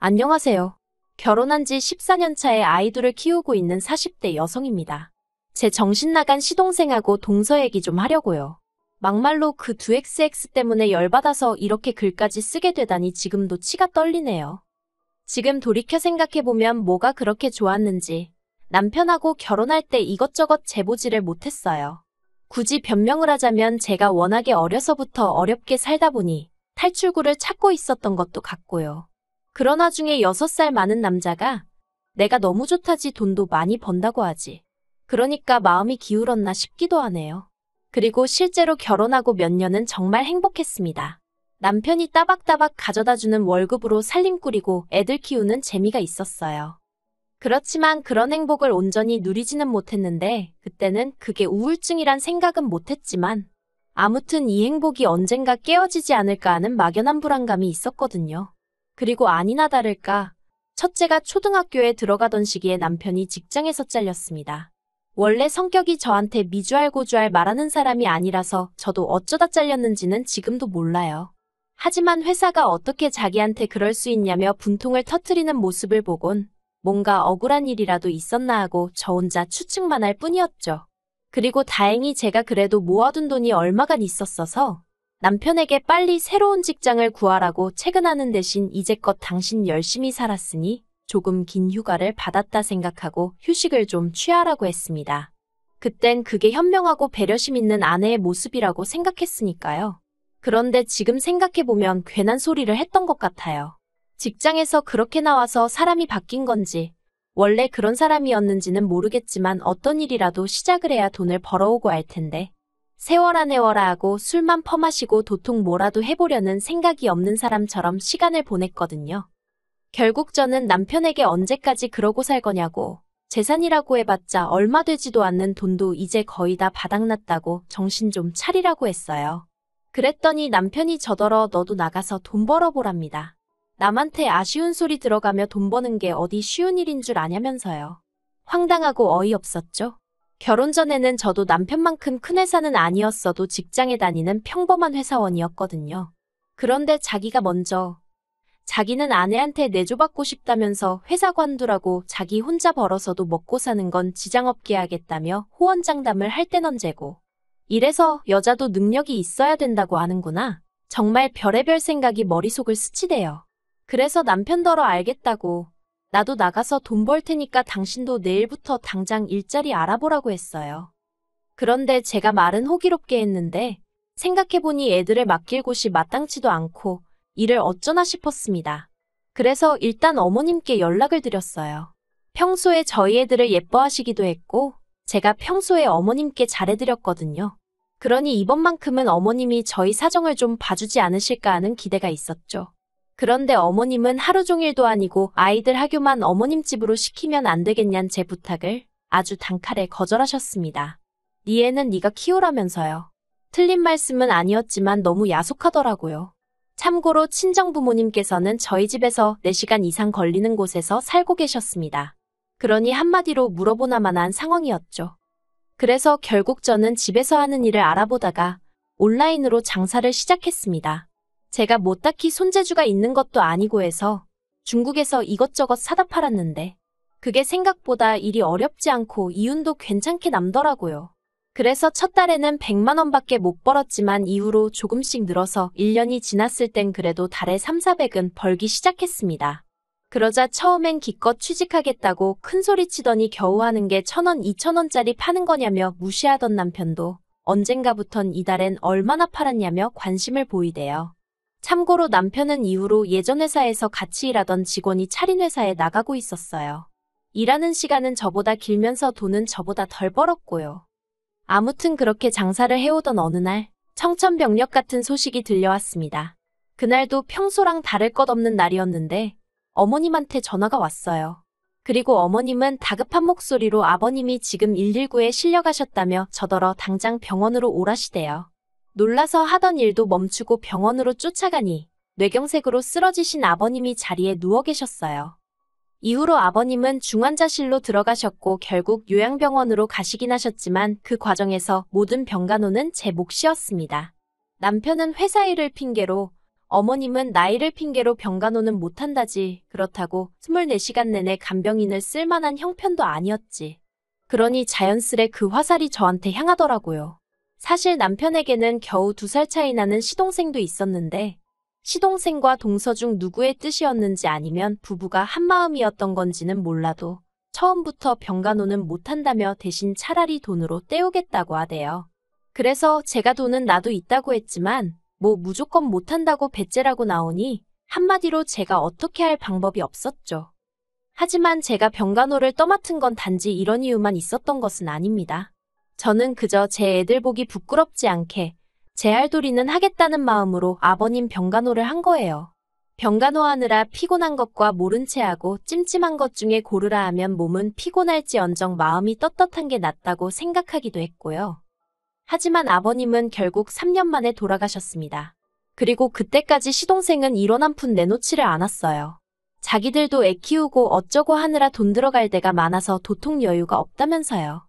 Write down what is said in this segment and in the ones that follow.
안녕하세요. 결혼한 지 14년 차에 아이들을 키우고 있는 40대 여성입니다. 제 정신 나간 시동생하고 동서 얘기 좀 하려고요. 막말로 그 두 XX 때문에 열받아서 이렇게 글까지 쓰게 되다니 지금도 치가 떨리네요. 지금 돌이켜 생각해보면 뭐가 그렇게 좋았는지 남편하고 결혼할 때 이것저것 재보지를 못했어요. 굳이 변명을 하자면 제가 워낙에 어려서부터 어렵게 살다 보니 탈출구를 찾고 있었던 것도 같고요. 그런 와중에 6살 많은 남자가 내가 너무 좋다지 돈도 많이 번다고 하지. 그러니까 마음이 기울었나 싶기도 하네요. 그리고 실제로 결혼하고 몇 년은 정말 행복했습니다. 남편이 따박따박 가져다주는 월급으로 살림 꾸리고 애들 키우는 재미가 있었어요. 그렇지만 그런 행복을 온전히 누리지는 못했는데 그때는 그게 우울증이란 생각은 못했지만 아무튼 이 행복이 언젠가 깨어지지 않을까 하는 막연한 불안감이 있었거든요. 그리고 아니나 다를까 첫째가 초등학교에 들어가던 시기에 남편이 직장에서 잘렸습니다. 원래 성격이 저한테 미주알고주알 말하는 사람이 아니라서 저도 어쩌다 잘렸는지는 지금도 몰라요. 하지만 회사가 어떻게 자기한테 그럴 수 있냐며 분통을 터뜨리는 모습을 보곤 뭔가 억울한 일이라도 있었나 하고 저 혼자 추측만 할 뿐이었죠. 그리고 다행히 제가 그래도 모아둔 돈이 얼마간 있었어서 남편에게 빨리 새로운 직장을 구하라고 채근하는 대신 이제껏 당신 열심히 살았으니 조금 긴 휴가를 받았다 생각하고 휴식을 좀 취하라고 했습니다. 그땐 그게 현명하고 배려심 있는 아내의 모습이라고 생각했으니까요. 그런데 지금 생각해보면 괜한 소리를 했던 것 같아요. 직장에서 그렇게 나와서 사람이 바뀐 건지 원래 그런 사람이었는지는 모르겠지만 어떤 일이라도 시작을 해야 돈을 벌어오고 할 텐데 세워라 내워라 하고 술만 퍼마시고 도통 뭐라도 해보려는 생각이 없는 사람처럼 시간을 보냈거든요. 결국 저는 남편에게 언제까지 그러고 살 거냐고 재산이라고 해봤자 얼마 되지도 않는 돈도 이제 거의 다 바닥났다고 정신 좀 차리라고 했어요. 그랬더니 남편이 저더러 너도 나가서 돈 벌어보랍니다. 남한테 아쉬운 소리 들어가며 돈 버는 게 어디 쉬운 일인 줄 아냐면서요. 황당하고 어이없었죠. 결혼 전에는 저도 남편만큼 큰 회사는 아니었어도 직장에 다니는 평범한 회사원이었거든요. 그런데 자기가 먼저 자기는 아내한테 내조받고 싶다면서 회사 관두라고 자기 혼자 벌어서도 먹고 사는 건 지장 없게 하겠다며 호언장담을 할 땐 언제고. 이래서 여자도 능력이 있어야 된다고 하는구나. 정말 별의별 생각이 머릿속을 스치대요. 그래서 남편더러 알겠다고 나도 나가서 돈 벌 테니까 당신도 내일부터 당장 일자리 알아보라고 했어요. 그런데 제가 말은 호기롭게 했는데 생각해보니 애들을 맡길 곳이 마땅치도 않고 일을 어쩌나 싶었습니다. 그래서 일단 어머님께 연락을 드렸어요. 평소에 저희 애들을 예뻐하시기도 했고 제가 평소에 어머님께 잘해드렸거든요. 그러니 이번만큼은 어머님이 저희 사정을 좀 봐주지 않으실까 하는 기대가 있었죠. 그런데 어머님은 하루 종일도 아니고 아이들 학교만 어머님 집으로 시키면 안 되겠냐는 제 부탁을 아주 단칼에 거절하셨습니다. 네 애는 네가 키우라면서요. 틀린 말씀은 아니었지만 너무 야속하더라고요. 참고로 친정부모님께서는 저희 집에서 4시간 이상 걸리는 곳에서 살고 계셨습니다. 그러니 한마디로 물어보나마난 상황이었죠. 그래서 결국 저는 집에서 하는 일을 알아보다가 온라인으로 장사를 시작했습니다. 제가 뭐 딱히 손재주가 있는 것도 아니고 해서 중국에서 이것저것 사다 팔았는데 그게 생각보다 일이 어렵지 않고 이윤도 괜찮게 남더라고요. 그래서 첫 달에는 100만 원밖에 못 벌었지만 이후로 조금씩 늘어서 1년이 지났을 땐 그래도 달에 3,400은 벌기 시작했습니다. 그러자 처음엔 기껏 취직하겠다고 큰소리 치더니 겨우 하는 게 1,000원, 2,000원짜리 파는 거냐며 무시하던 남편도 언젠가부턴 이달엔 얼마나 팔았냐며 관심을 보이대요. 참고로 남편은 이후로 예전 회사에서 같이 일하던 직원이 차린 회사에 나가고 있었어요. 일하는 시간은 저보다 길면서 돈은 저보다 덜 벌었고요. 아무튼 그렇게 장사를 해오던 어느 날 청천벽력 같은 소식이 들려왔습니다. 그날도 평소랑 다를 것 없는 날이었는데 어머님한테 전화가 왔어요. 그리고 어머님은 다급한 목소리로 아버님이 지금 119에 실려가셨다며 저더러 당장 병원으로 오라시대요. 놀라서 하던 일도 멈추고 병원으로 쫓아가니 뇌경색으로 쓰러지신 아버님이 자리에 누워 계셨어요. 이후로 아버님은 중환자실로 들어가셨고 결국 요양병원으로 가시긴 하셨지만 그 과정에서 모든 병간호는 제 몫이었습니다. 남편은 회사 일을 핑계로 어머님은 나이를 핑계로 병간호는 못한다지. 그렇다고 24시간 내내 간병인을 쓸만한 형편도 아니었지. 그러니 자연스레 그 화살이 저한테 향하더라고요. 사실 남편에게는 겨우 2살 차이 나는 시동생도 있었는데 시동생과 동서 중 누구의 뜻이었는지 아니면 부부가 한마음이었던 건지는 몰라도 처음부터 병간호는 못한다며 대신 차라리 돈으로 때우겠다고 하대요. 그래서 제가 돈은 나도 있다고 했지만 뭐 무조건 못한다고 배째라고 나오니 한마디로 제가 어떻게 할 방법이 없었죠. 하지만 제가 병간호를 떠맡은 건 단지 이런 이유만 있었던 것은 아닙니다. 저는 그저 제 애들 보기 부끄럽지 않게 제 할도리는 하겠다는 마음으로 아버님 병간호를 한 거예요. 병간호하느라 피곤한 것과 모른 채 하고 찜찜한 것 중에 고르라 하면 몸은 피곤할지언정 마음이 떳떳한 게 낫다고 생각하기도 했고요. 하지만 아버님은 결국 3년 만에 돌아가셨습니다. 그리고 그때까지 시동생은 이론 한 푼 내놓지를 않았어요. 자기들도 애 키우고 어쩌고 하느라 돈 들어갈 데가 많아서 도통 여유가 없다면서요.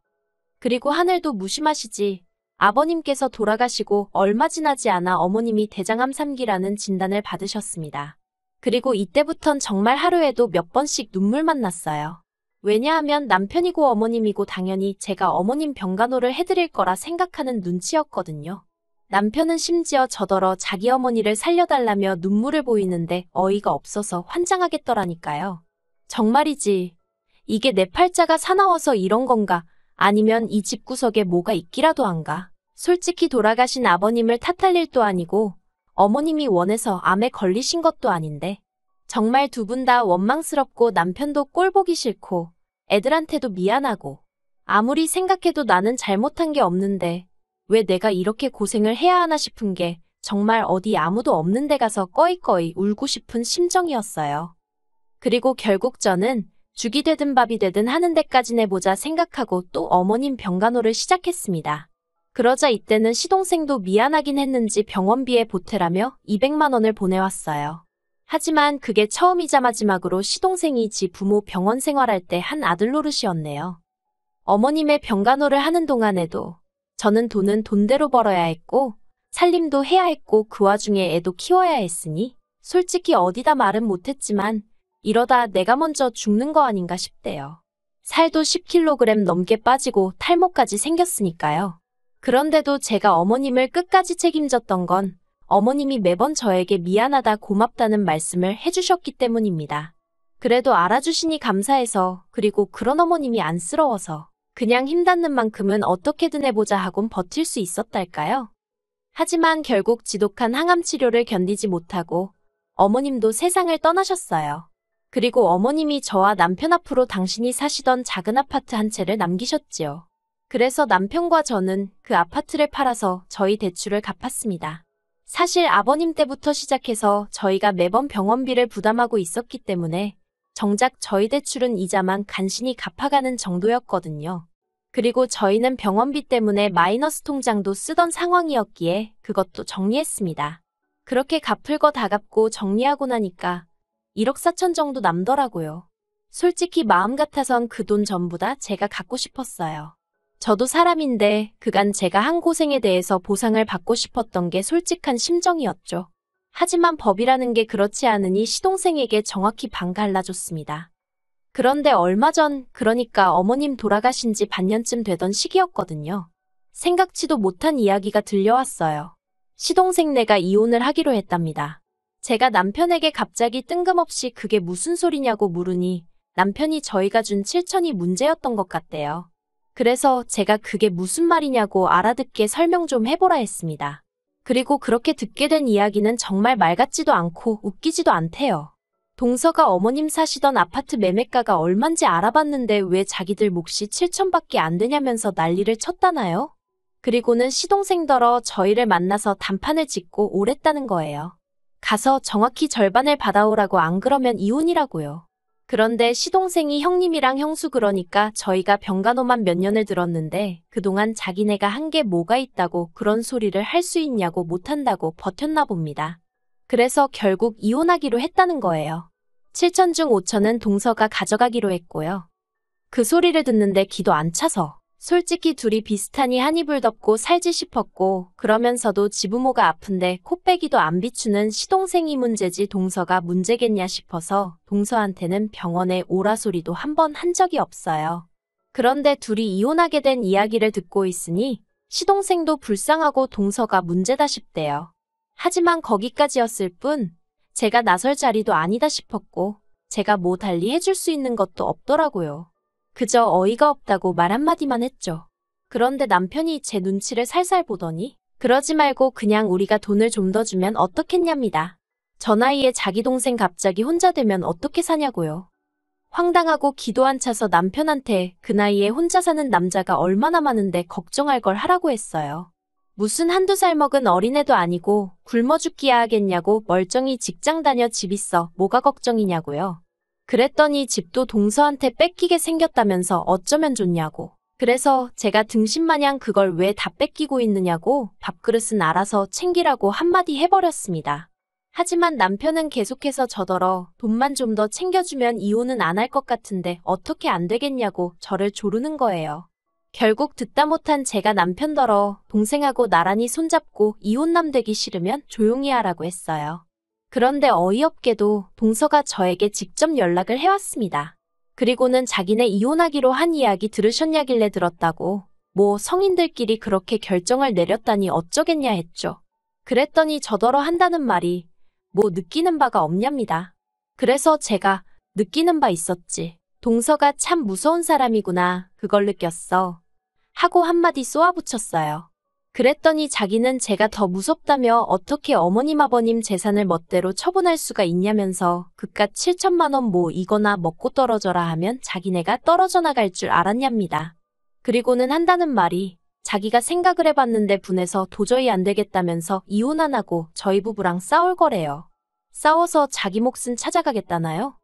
그리고 하늘도 무심하시지. 아버님께서 돌아가시고 얼마 지나지 않아 어머님이 대장암 3기라는 진단을 받으셨습니다. 그리고 이때부턴 정말 하루에도 몇 번씩 눈물만 났어요. 왜냐하면 남편이고 어머님이고 당연히 제가 어머님 병간호를 해드릴 거라 생각하는 눈치였거든요. 남편은 심지어 저더러 자기 어머니를 살려달라며 눈물을 보이는데 어이가 없어서 환장하겠더라니까요. 정말이지. 이게 내 팔자가 사나워서 이런 건가? 아니면 이 집구석에 뭐가 있기라도 한가? 솔직히 돌아가신 아버님을 탓할 일도 아니고 어머님이 원해서 암에 걸리신 것도 아닌데 정말 두 분 다 원망스럽고 남편도 꼴보기 싫고 애들한테도 미안하고 아무리 생각해도 나는 잘못한 게 없는데 왜 내가 이렇게 고생을 해야 하나 싶은 게 정말 어디 아무도 없는 데 가서 꺼이꺼이 울고 싶은 심정이었어요. 그리고 결국 저는 죽이 되든 밥이 되든 하는 데까지 내보자 생각하고 또 어머님 병간호를 시작했습니다. 그러자 이때는 시동생도 미안하긴 했는지 병원비에 보태라며 200만 원을 보내왔어요. 하지만 그게 처음이자 마지막으로 시동생이 지 부모 병원 생활할 때 한 아들 노릇이었네요. 어머님의 병간호를 하는 동안에도 저는 돈은 돈대로 벌어야 했고 살림도 해야 했고 그 와중에 애도 키워야 했으니 솔직히 어디다 말은 못했지만 이러다 내가 먼저 죽는 거 아닌가 싶대요. 살도 10kg 넘게 빠지고 탈모까지 생겼으니까요. 그런데도 제가 어머님을 끝까지 책임졌던 건 어머님이 매번 저에게 미안하다 고맙다는 말씀을 해주셨기 때문입니다. 그래도 알아주시니 감사해서 그리고 그런 어머님이 안쓰러워서 그냥 힘닿는 만큼은 어떻게든 해보자 하곤 버틸 수 있었달까요? 하지만 결국 지독한 항암 치료를 견디지 못하고 어머님도 세상을 떠나셨어요. 그리고 어머님이 저와 남편 앞으로 당신이 사시던 작은 아파트 한 채를 남기셨지요. 그래서 남편과 저는 그 아파트를 팔아서 저희 대출을 갚았습니다. 사실 아버님 때부터 시작해서 저희가 매번 병원비를 부담하고 있었기 때문에 정작 저희 대출은 이자만 간신히 갚아가는 정도였거든요. 그리고 저희는 병원비 때문에 마이너스 통장도 쓰던 상황이었기에 그것도 정리했습니다. 그렇게 갚을 거 다 갚고 정리하고 나니까 1억 4천 정도 남더라고요. 솔직히 마음 같아선 그 돈 전부 다 제가 갖고 싶었어요. 저도 사람인데 그간 제가 한 고생에 대해서 보상을 받고 싶었던 게 솔직한 심정이었죠. 하지만 법이라는 게 그렇지 않으니 시동생에게 정확히 반 갈라줬습니다. 그런데 얼마 전, 그러니까 어머님 돌아가신 지 반년쯤 되던 시기였거든요. 생각지도 못한 이야기가 들려왔어요. 시동생네가 이혼을 하기로 했답니다. 제가 남편에게 갑자기 뜬금없이 그게 무슨 소리냐고 물으니 남편이 저희가 준 7천이 문제였던 것 같대요. 그래서 제가 그게 무슨 말이냐고 알아듣게 설명 좀 해보라 했습니다. 그리고 그렇게 듣게 된 이야기는 정말 말 같지도 않고 웃기지도 않대요. 동서가 어머님 사시던 아파트 매매가가 얼만지 알아봤는데 왜 자기들 몫이 7천밖에 안 되냐면서 난리를 쳤다나요? 그리고는 시동생더러 저희를 만나서 단판을 짓고 오랬다는 거예요. 가서 정확히 절반을 받아오라고 안 그러면 이혼이라고요. 그런데 시동생이 형님이랑 형수 그러니까 저희가 병간호만 몇 년을 들었는데 그동안 자기네가 한 게 뭐가 있다고 그런 소리를 할 수 있냐고 못한다고 버텼나 봅니다. 그래서 결국 이혼하기로 했다는 거예요. 7천 중 5천은 동서가 가져가기로 했고요. 그 소리를 듣는데 기도 안 차서 솔직히 둘이 비슷하니 한 이불 덮고 살지 싶었고 그러면서도 지부모가 아픈데 코빼기도 안 비추는 시동생이 문제지 동서가 문제겠냐 싶어서 동서한테는 병원에 오라 소리도 한 번 한 적이 없어요. 그런데 둘이 이혼하게 된 이야기를 듣고 있으니 시동생도 불쌍하고 동서가 문제다 싶대요. 하지만 거기까지였을 뿐 제가 나설 자리도 아니다 싶었고 제가 뭐 달리 해줄 수 있는 것도 없더라고요. 그저 어이가 없다고 말 한마디만 했죠. 그런데 남편이 제 눈치를 살살 보더니 그러지 말고 그냥 우리가 돈을 좀 더 주면 어떻겠냐입니다. 저 나이에 자기 동생 갑자기 혼자 되면 어떻게 사냐고요. 황당하고 기도 안 차서 남편한테 그 나이에 혼자 사는 남자가 얼마나 많은데 걱정할 걸 하라고 했어요. 무슨 한두 살 먹은 어린애도 아니고 굶어 죽기야 하겠냐고 멀쩡히 직장 다녀 집 있어 뭐가 걱정이냐고요. 그랬더니 집도 동서한테 뺏기게 생겼다면서 어쩌면 좋냐고. 그래서 제가 등신마냥 그걸 왜 다 뺏기고 있느냐고 밥그릇은 알아서 챙기라고 한마디 해버렸습니다. 하지만 남편은 계속해서 저더러 돈만 좀 더 챙겨주면 이혼은 안 할 것 같은데 어떻게 안 되겠냐고 저를 조르는 거예요. 결국 듣다 못한 제가 남편더러 동생하고 나란히 손잡고 이혼남 되기 싫으면 조용히 하라고 했어요. 그런데 어이없게도 동서가 저에게 직접 연락을 해왔습니다. 그리고는 자기네 이혼하기로 한 이야기 들으셨냐길래 들었다고 뭐 성인들끼리 그렇게 결정을 내렸다니 어쩌겠냐 했죠. 그랬더니 저더러 한다는 말이 뭐 느끼는 바가 없냐입니다. 그래서 제가 느끼는 바 있었지. 동서가 참 무서운 사람이구나. 그걸 느꼈어. 하고 한마디 쏘아붙였어요. 그랬더니 자기는 제가 더 무섭다며 어떻게 어머님 아버님 재산을 멋대로 처분할 수가 있냐면서 그깟 7천만 원 뭐 이거나 먹고 떨어져라 하면 자기네가 떨어져 나갈 줄 알았냐입니다. 그리고는 한다는 말이 자기가 생각을 해봤는데 분해서 도저히 안 되겠다면서 이혼 안 하고 저희 부부랑 싸울 거래요. 싸워서 자기 몫은 찾아가겠다나요?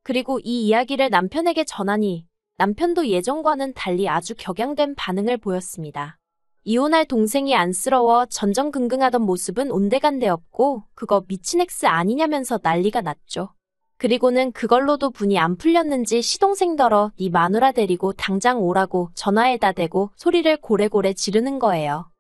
그리고 이 이야기를 남편에게 전하니 남편도 예전과는 달리 아주 격양된 반응을 보였습니다. 이혼할 동생이 안쓰러워 전전긍긍하던 모습은 온데간데 없고 그거 미친 X 아니냐면서 난리가 났죠. 그리고는 그걸로도 분이 안 풀렸는지 시동생더러 네 마누라 데리고 당장 오라고 전화에다 대고 소리를 고래고래 지르는 거예요.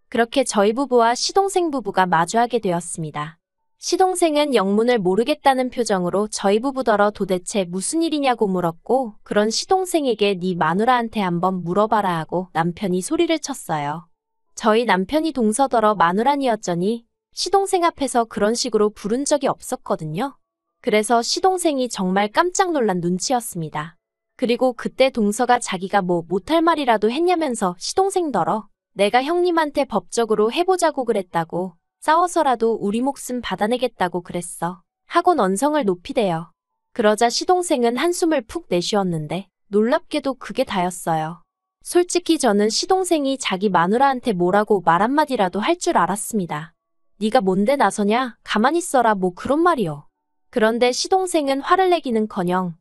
그렇게 저희 부부와 시동생 부부가 마주하게 되었습니다. 시동생은 영문을 모르겠다는 표정으로 저희 부부더러 도대체 무슨 일이냐고 물었고 그런 시동생에게 네 마누라한테 한번 물어봐라 하고 남편이 소리를 쳤어요. 저희 남편이 동서더러 마누라니었더니 시동생 앞에서 그런 식으로 부른 적이 없었거든요. 그래서 시동생이 정말 깜짝 놀란 눈치였습니다. 그리고 그때 동서가 자기가 뭐 못할 말이라도 했냐면서 시동생더러 내가 형님한테 법적으로 해보자고 그랬다고 싸워서라도 우리 목숨 받아내겠다고 그랬어. 하고 언성을 높이대요. 그러자 시동생은 한숨을 푹 내쉬었는데 놀랍게도 그게 다였어요. 솔직히 저는 시동생이 자기 마누라한테 뭐라고 말 한마디라도 할 줄 알았습니다. 네가 뭔데 나서냐? 가만히 있어라 뭐 그런 말이요. 그런데 시동생은 화를 내기는커녕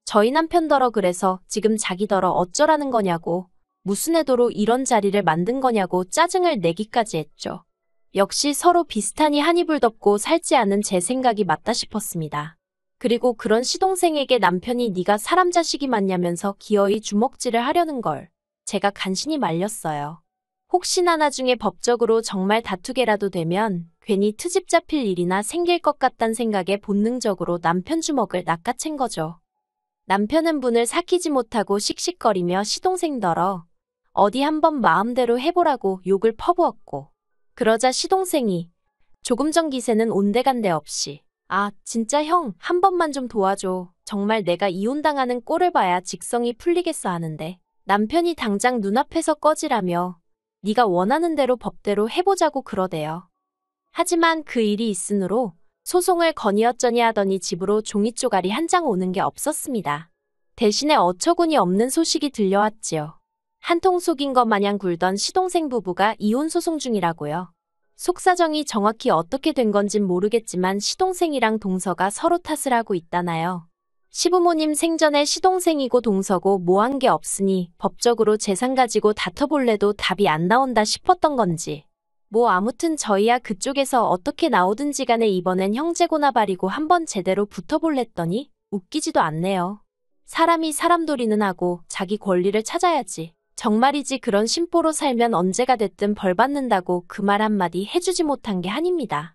저희 남편더러 그래서 지금 자기더러 어쩌라는 거냐고 무슨 애도로 이런 자리를 만든 거냐고 짜증을 내기까지 했죠. 역시 서로 비슷하니 한 이불 덮고 살지 않은 제 생각이 맞다 싶었습니다. 그리고 그런 시동생에게 남편이 네가 사람 자식이 맞냐면서 기어이 주먹질을 하려는 걸 제가 간신히 말렸어요. 혹시나 나중에 법적으로 정말 다투게라도 되면 괜히 트집 잡힐 일이나 생길 것 같단 생각에 본능적으로 남편 주먹을 낚아챈 거죠. 남편은 분을 삭히지 못하고 씩씩거리며 시동생더러 어디 한번 마음대로 해보라고 욕을 퍼부었고 그러자 시동생이 조금 전 기세는 온데간데 없이 아 진짜 형 한 번만 좀 도와줘. 정말 내가 이혼당하는 꼴을 봐야 직성이 풀리겠어 하는데 남편이 당장 눈앞에서 꺼지라며 네가 원하는 대로 법대로 해보자고 그러대요. 하지만 그 일이 있으므로 소송을 건의어쩌니 하더니 집으로 종이 쪼가리 한 장 오는 게 없었습니다. 대신에 어처구니 없는 소식이 들려왔지요. 한통 속인 것 마냥 굴던 시동생 부부가 이혼 소송 중이라고요. 속사정이 정확히 어떻게 된 건진 모르겠지만 시동생이랑 동서가 서로 탓을 하고 있다나요. 시부모님 생전에 시동생이고 동서고 뭐 한 게 없으니 법적으로 재산 가지고 다퉈볼래도 답이 안 나온다 싶었던 건지. 뭐 아무튼 저희야 그쪽에서 어떻게 나오든지 간에 이번엔 형제고나 발이고 한번 제대로 붙어볼랬더니 웃기지도 않네요. 사람이 사람 도리는 하고 자기 권리를 찾아야지. 정말이지 그런 심보로 살면 언제가 됐든 벌 받는다고 그 말 한마디 해주지 못한 게 한입니다.